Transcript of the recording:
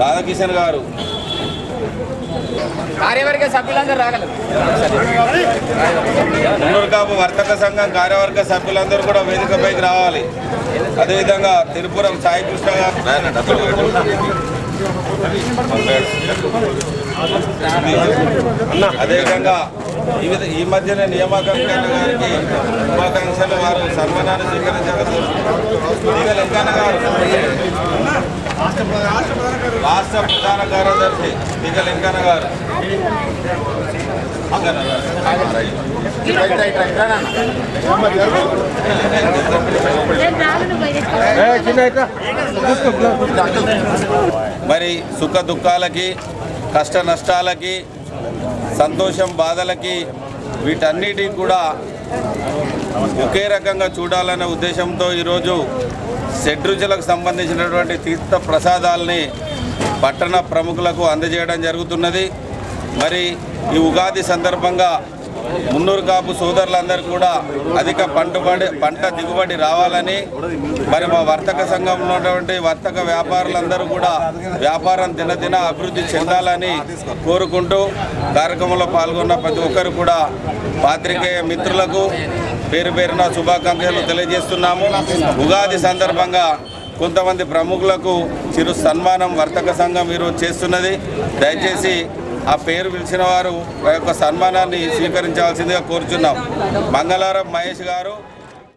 రాధాకిషన్ గారు కార్యవర్గ సభ్యులందరూ రాగలరు. మున్నూరుకాపు వర్తక సంఘం కార్యవర్గ సభ్యులందరూ కూడా వేదికపైకి రావాలి. అదేవిధంగా తిరుపురం సాయికృష్ణ గారు, అదేవిధంగా ఈ మధ్యనే నియామకం గారికి శుభాకాంక్షలు. వారు సన్మానాన్ని స్వీకరించారు. వెంకన్న గారు రాష్ట్ర ప్రధాన కార్యదర్శి వెంకన్న గారు, మరి సుఖ దుఃఖాలకి, కష్ట నష్టాలకి, సంతోషం బాధలకి, వీటన్నిటికి కూడా ఒకే రకంగా చూడాలనే ఉద్దేశంతో ఈరోజు షడ్రుచులకు సంబంధించినటువంటి తీర్థ ప్రసాదాలని పట్టణ ప్రముఖులకు అందజేయడం జరుగుతున్నది. మరి ఈ ఉగాది సందర్భంగా మున్నూరుకాపు సోదరులందరూ కూడా అధిక పంట దిగుబడి రావాలని, మరి మా వర్తక సంఘంలో ఉన్నటువంటి వర్తక వ్యాపారులందరూ కూడా వ్యాపారం దినదిన అభివృద్ధి చెందాలని కోరుకుంటూ కార్యక్రమంలో పాల్గొన్న ప్రతి ఒక్కరు కూడా పాత్రికేయ మిత్రులకు పేరు పేరున శుభాకాంక్షలు తెలియజేస్తున్నాము. ఉగాది సందర్భంగా కొంతమంది ప్రముఖులకు చిరు సన్మానం వర్తక సంఘం ఈరోజు చేస్తున్నది. దయచేసి ఆ పేరు పిలిచిన వారు ఆ యొక్క సన్మానాన్ని స్వీకరించాల్సిందిగా కోరుచున్నాం. మంగళవారం మహేష్ గారు.